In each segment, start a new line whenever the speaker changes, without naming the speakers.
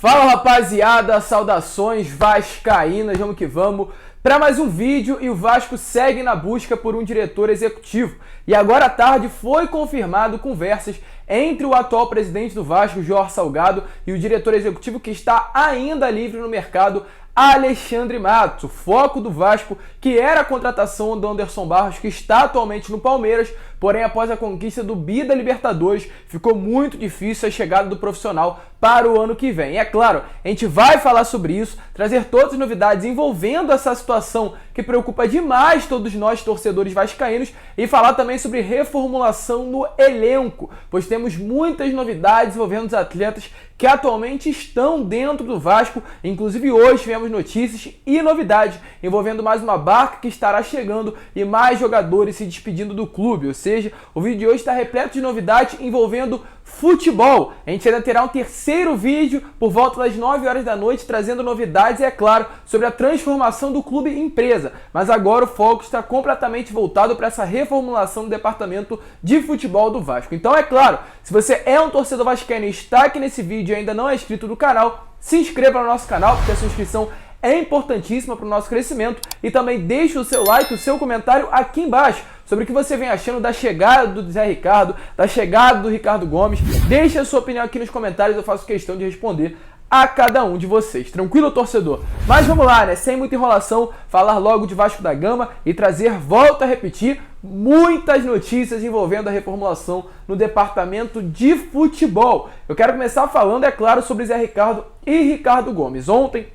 Fala rapaziada, saudações vascaínas, vamos que vamos para mais um vídeo. E o Vasco segue na busca por um diretor executivo. E agora à tarde foi confirmado conversas entre o atual presidente do Vasco, Jorge Salgado, e o diretor executivo que está ainda livre no mercado, Alexandre Matos. O foco do Vasco, que era a contratação do Anderson Barros, que está atualmente no Palmeiras, porém após a conquista do Bi da Libertadores, ficou muito difícil a chegada do profissional para o ano que vem. E é claro, a gente vai falar sobre isso, trazer todas as novidades envolvendo essa situação que preocupa demais todos nós torcedores vascaínos, e falar também sobre reformulação no elenco, pois temos muitas novidades envolvendo os atletas que atualmente estão dentro do Vasco. Inclusive hoje tivemos notícias e novidades envolvendo mais uma barca que estará chegando e mais jogadores se despedindo do clube. Ou seja, o vídeo de hoje está repleto de novidades envolvendo futebol. A gente ainda terá um terceiro vídeo por volta das 9 horas da noite, trazendo novidades e, é claro, sobre a transformação do clube em empresa. Mas agora o foco está completamente voltado para essa reformulação do departamento de futebol do Vasco. Então, é claro, se você é um torcedor vascaíno e está aqui nesse vídeo e ainda não é inscrito no canal, se inscreva no nosso canal, porque a sua inscrição é importantíssima para o nosso crescimento, e também deixe o seu like, o seu comentário aqui embaixo sobre o que você vem achando da chegada do Zé Ricardo, da chegada do Ricardo Gomes. Deixe a sua opinião aqui nos comentários, eu faço questão de responder a cada um de vocês. Tranquilo, torcedor? Mas vamos lá, né? Sem muita enrolação, falar logo de Vasco da Gama e trazer, volto a repetir, muitas notícias envolvendo a reformulação no departamento de futebol. Eu quero começar falando, é claro, sobre Zé Ricardo e Ricardo Gomes. Ontem,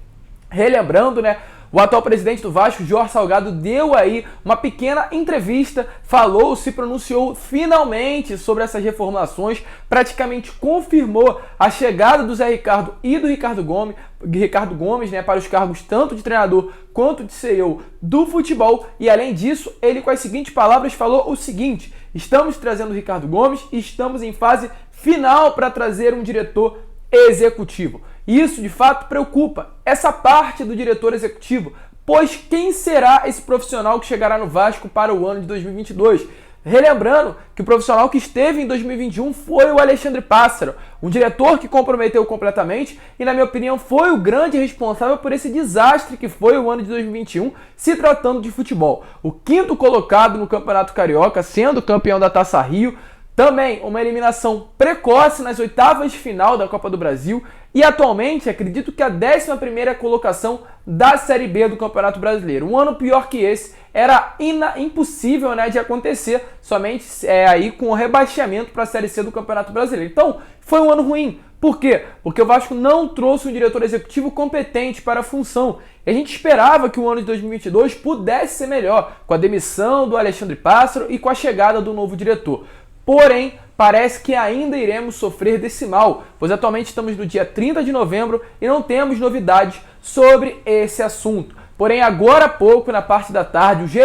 relembrando, né, o atual presidente do Vasco, Jorge Salgado, deu aí uma pequena entrevista, falou, se pronunciou finalmente sobre essas reformulações, praticamente confirmou a chegada do Zé Ricardo e do Ricardo Gomes, né, para os cargos tanto de treinador quanto de CEO do futebol. E além disso, ele com as seguintes palavras falou o seguinte: estamos trazendo o Ricardo Gomes e estamos em fase final para trazer um diretor executivo. Isso de fato preocupa essa parte do diretor executivo, pois quem será esse profissional que chegará no Vasco para o ano de 2022? Relembrando que o profissional que esteve em 2021 foi o Alexandre Pássaro, um diretor que comprometeu completamente e, na minha opinião, foi o grande responsável por esse desastre que foi o ano de 2021, se tratando de futebol. O quinto colocado no Campeonato Carioca, sendo campeão da Taça Rio, também uma eliminação precoce nas oitavas de final da Copa do Brasil e atualmente acredito que a 11ª colocação da Série B do Campeonato Brasileiro. Um ano pior que esse era impossível, né, de acontecer, somente aí com o rebaixamento para a Série C do Campeonato Brasileiro. Então foi um ano ruim. Por quê? Porque o Vasco não trouxe um diretor executivo competente para a função. E a gente esperava que o ano de 2022 pudesse ser melhor, com a demissão do Alexandre Pássaro e com a chegada do novo diretor. Porém, parece que ainda iremos sofrer desse mal, pois atualmente estamos no dia 30 de novembro e não temos novidades sobre esse assunto. Porém, agora há pouco, na parte da tarde, o GE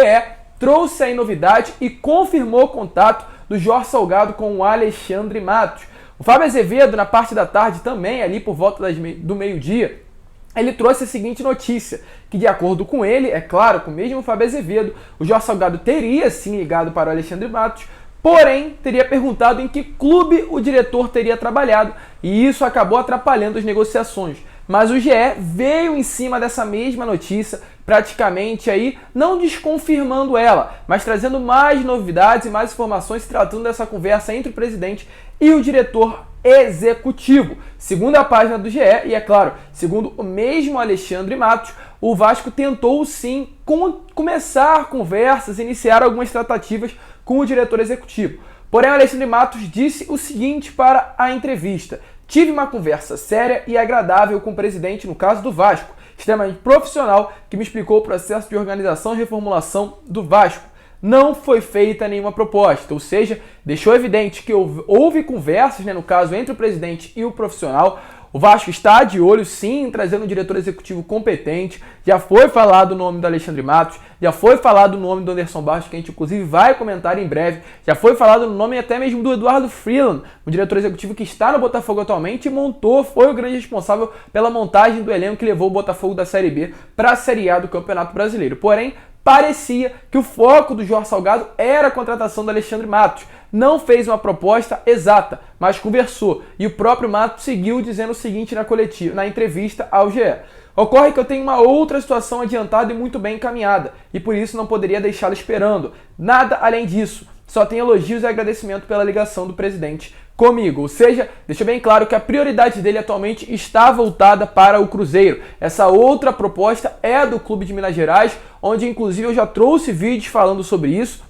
trouxe aí novidade e confirmou o contato do Jorge Salgado com o Alexandre Matos. O Fábio Azevedo, na parte da tarde, também ali por volta do meio-dia, ele trouxe a seguinte notícia, que de acordo com ele, é claro, com o mesmo Fábio Azevedo, o Jorge Salgado teria sim ligado para o Alexandre Matos, porém, teria perguntado em que clube o diretor teria trabalhado, e isso acabou atrapalhando as negociações. Mas o GE veio em cima dessa mesma notícia, praticamente aí não desconfirmando ela, mas trazendo mais novidades e mais informações, se tratando dessa conversa entre o presidente e o diretor executivo. Segundo a página do GE, e é claro, segundo o mesmo Alexandre Matos, o Vasco tentou sim começar conversas, iniciar algumas tratativas com o diretor executivo. Porém, o Alexandre Matos disse o seguinte para a entrevista: tive uma conversa séria e agradável com o presidente, no caso do Vasco, extremamente profissional, que me explicou o processo de organização e reformulação do Vasco. Não foi feita nenhuma proposta, ou seja, deixou evidente que houve conversas, né, no caso, entre o presidente e o profissional. O Vasco está de olho, sim, em trazendo um diretor executivo competente. Já foi falado o nome do Alexandre Matos, já foi falado o nome do Anderson Barros, que a gente inclusive vai comentar em breve. Já foi falado o nome até mesmo do Eduardo Freeland, um diretor executivo que está no Botafogo atualmente e foi o grande responsável pela montagem do elenco que levou o Botafogo da Série B para a Série A do Campeonato Brasileiro. Porém, parecia que o foco do Jorge Salgado era a contratação do Alexandre Matos. não fez uma proposta exata, mas conversou. E o próprio Matos seguiu dizendo o seguinte na entrevista ao GE. Ocorre que eu tenho uma outra situação adiantada e muito bem encaminhada, e por isso não poderia deixá-la esperando. Nada além disso. Só tem elogios e agradecimento pela ligação do presidente comigo. Ou seja, deixa bem claro que a prioridade dele atualmente está voltada para o Cruzeiro. Essa outra proposta é do Clube de Minas Gerais, onde inclusive eu já trouxe vídeos falando sobre isso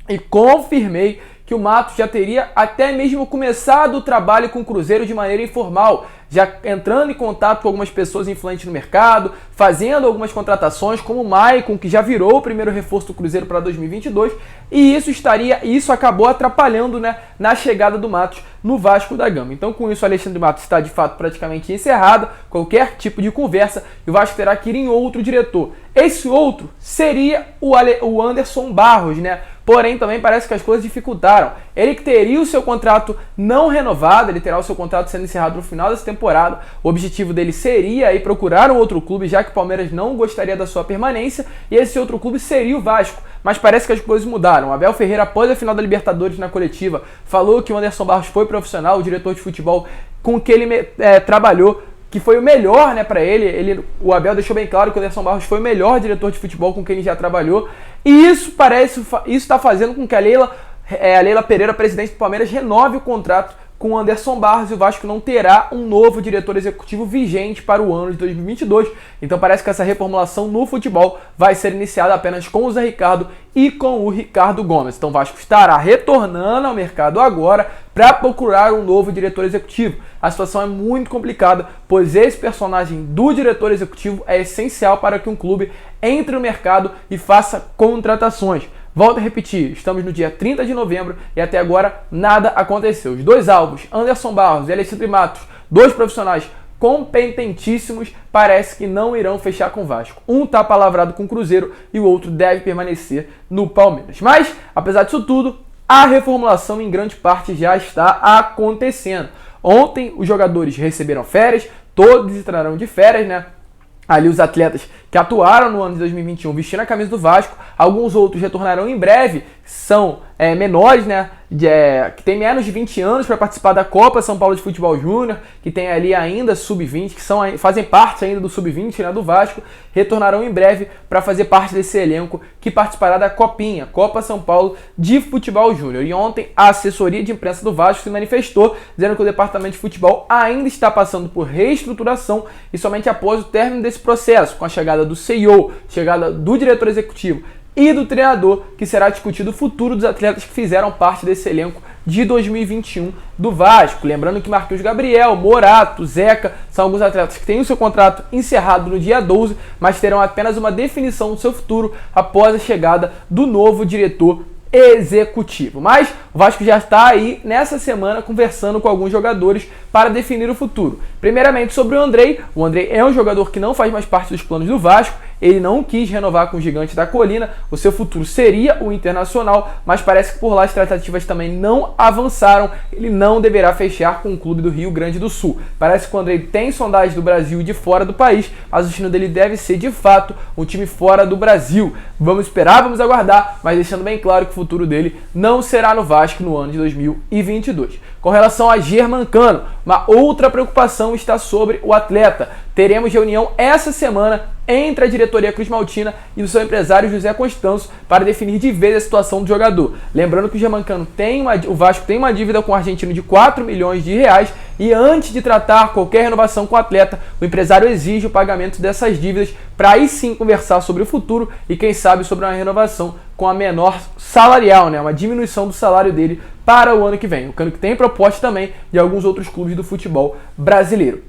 e confirmei que o Matos já teria até mesmo começado o trabalho com o Cruzeiro de maneira informal, já entrando em contato com algumas pessoas influentes no mercado, fazendo algumas contratações, como o Maicon, que já virou o primeiro reforço do Cruzeiro para 2022, e isso acabou atrapalhando, né, na chegada do Matos no Vasco da Gama. Então, com isso, o Alexandre Matos está de fato praticamente encerrado, qualquer tipo de conversa, e o Vasco terá que ir em outro diretor. Esse outro seria o Anderson Barros, né? Porém, também parece que as coisas dificultaram. Ele que teria o seu contrato não renovado, ele terá o seu contrato sendo encerrado no final dessa temporada. O objetivo dele seria aí procurar um outro clube, já que o Palmeiras não gostaria da sua permanência, e esse outro clube seria o Vasco. Mas parece que as coisas mudaram. Abel Ferreira, após a final da Libertadores na coletiva, falou que o Anderson Barros foi profissional, o diretor de futebol com que ele trabalhou, que foi o melhor, né, para ele. O Abel deixou bem claro que o Anderson Barros foi o melhor diretor de futebol com quem ele já trabalhou. E isso está fazendo com que a Leila Pereira, presidente do Palmeiras, renove o contrato com o Anderson Barros, e o Vasco não terá um novo diretor executivo vigente para o ano de 2022. Então parece que essa reformulação no futebol vai ser iniciada apenas com o Zé Ricardo e com o Ricardo Gomes. Então o Vasco estará retornando ao mercado agora para procurar um novo diretor executivo. A situação é muito complicada, pois esse personagem do diretor executivo é essencial para que um clube entre no mercado e faça contratações. Volto a repetir, estamos no dia 30 de novembro e até agora nada aconteceu. Os dois alvos, Anderson Barros e Alexandre Matos, dois profissionais competentíssimos, parece que não irão fechar com o Vasco. Um está palavrado com o Cruzeiro e o outro deve permanecer no Palmeiras. Mas, apesar disso tudo, a reformulação em grande parte já está acontecendo. Ontem os jogadores receberam férias, todos entrarão de férias, né? Ali os atletas que atuaram no ano de 2021 vestindo a camisa do Vasco, alguns outros retornarão em breve, são menores, né, que tem menos de 20 anos para participar da Copa São Paulo de Futebol Júnior, que tem ali ainda sub-20, que fazem parte ainda do sub-20, né, do Vasco, retornarão em breve para fazer parte desse elenco que participará da Copinha, Copa São Paulo de Futebol Júnior. E ontem a assessoria de imprensa do Vasco se manifestou, dizendo que o departamento de futebol ainda está passando por reestruturação e somente após o término desse processo, com a chegada do CEO, chegada do diretor executivo e do treinador, que será discutido o futuro dos atletas que fizeram parte desse elenco de 2021 do Vasco. Lembrando que Marquinhos Gabriel, Morato, Zeca são alguns atletas que têm o seu contrato encerrado no dia 12, mas terão apenas uma definição do seu futuro após a chegada do novo diretor executivo. Mas o Vasco já está aí nessa semana conversando com alguns jogadores para definir o futuro. Primeiramente sobre o Andrei. O Andrei é um jogador que não faz mais parte dos planos do Vasco. Ele não quis renovar com o Gigante da Colina. O seu futuro seria o Internacional, mas parece que por lá as tratativas também não avançaram. Ele não deverá fechar com o clube do Rio Grande do Sul. Parece que o Andrei tem sondagens do Brasil e de fora do país, mas o destino dele deve ser de fato um time fora do Brasil. Vamos esperar, vamos aguardar, mas deixando bem claro que o futuro dele não será no Vasco no ano de 2022. Com relação a Germancano, uma outra preocupação está sobre o atleta. Teremos reunião essa semana entre a diretoria cruzmaltina e o seu empresário José Constanço para definir de vez a situação do jogador. Lembrando que o Germancano o Vasco tem uma dívida com o argentino de 4 milhões de reais e antes de tratar qualquer renovação com o atleta, o empresário exige o pagamento dessas dívidas para aí sim conversar sobre o futuro e quem sabe sobre uma renovação com a menor salarial, né? Uma diminuição do salário dele para o ano que vem. O Cano que tem proposta também de alguns outros clubes do futebol brasileiro.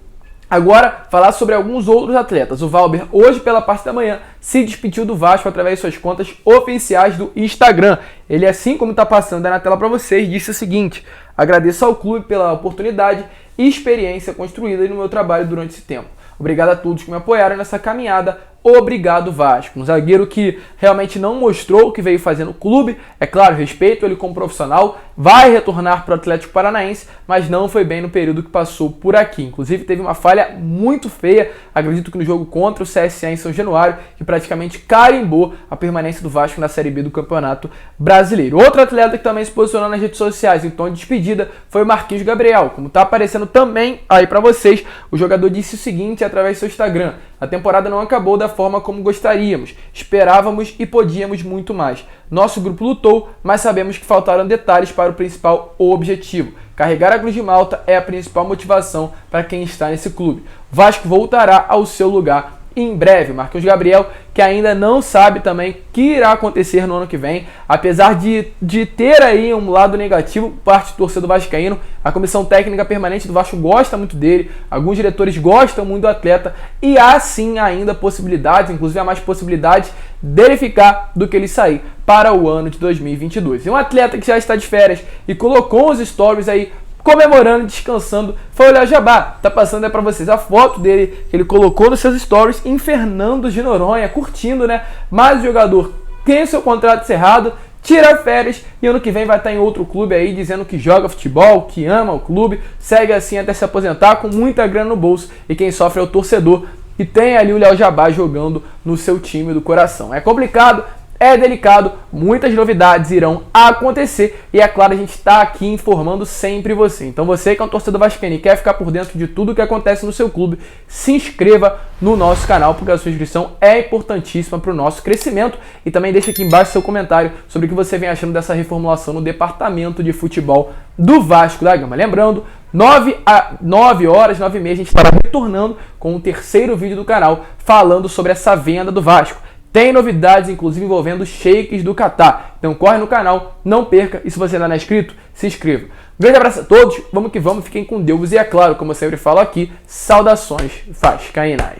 Agora, falar sobre alguns outros atletas. O Valber, hoje pela parte da manhã, se despediu do Vasco através de suas contas oficiais do Instagram. Ele, assim como está passando aí na tela para vocês, disse o seguinte: agradeço ao clube pela oportunidade e experiência construída no meu trabalho durante esse tempo. Obrigado a todos que me apoiaram nessa caminhada. obrigado Vasco. Um zagueiro que realmente não mostrou o que veio fazer no clube. É claro, respeito ele como profissional, vai retornar para o Atlético Paranaense, mas não foi bem no período que passou por aqui. Inclusive teve uma falha muito feia, acredito que no jogo contra o CSA em São Januário, que praticamente carimbou a permanência do Vasco na Série B do Campeonato Brasileiro. Outro atleta que também se posicionou nas redes sociais em tom de despedida foi o Marquinhos Gabriel. Como está aparecendo também aí para vocês, o jogador disse o seguinte através do seu Instagram: a temporada não acabou da forma como gostaríamos, esperávamos e podíamos muito mais. Nosso grupo lutou, mas sabemos que faltaram detalhes para o principal objetivo. Carregar a Cruz de Malta é a principal motivação para quem está nesse clube. Vasco voltará ao seu lugar em breve. Marquinhos Gabriel, que ainda não sabe também o que irá acontecer no ano que vem, apesar de ter aí um lado negativo por parte do torcedor vascaíno. A comissão técnica permanente do Vasco gosta muito dele, alguns diretores gostam muito do atleta e há sim ainda possibilidades, inclusive há mais possibilidades dele ficar do que ele sair para o ano de 2022. E um atleta que já está de férias e colocou os stories aí comemorando e descansando foi o Léo Jabá. Tá passando aí pra vocês a foto dele que ele colocou nos seus stories em Fernando de Noronha, curtindo, né? Mas o jogador tem seu contrato encerrado, tira férias e ano que vem vai estar em outro clube aí dizendo que joga futebol, que ama o clube, segue assim até se aposentar com muita grana no bolso e quem sofre é o torcedor e tem ali o Léo Jabá jogando no seu time do coração. É complicado, é delicado, muitas novidades irão acontecer e é claro, a gente está aqui informando sempre você. Então você que é um torcedor vascaíno e quer ficar por dentro de tudo que acontece no seu clube, se inscreva no nosso canal, porque a sua inscrição é importantíssima para o nosso crescimento. E também deixa aqui embaixo seu comentário sobre o que você vem achando dessa reformulação no departamento de futebol do Vasco da Gama. Lembrando, 9h, 9h30, a gente estará retornando com o terceiro vídeo do canal falando sobre essa venda do Vasco. Tem novidades, inclusive, envolvendo shakes do Catar. Então corre no canal, não perca. E se você ainda não é inscrito, se inscreva. Um grande abraço a todos, vamos que vamos, fiquem com Deus. E é claro, como eu sempre falo aqui, saudações vascaínas.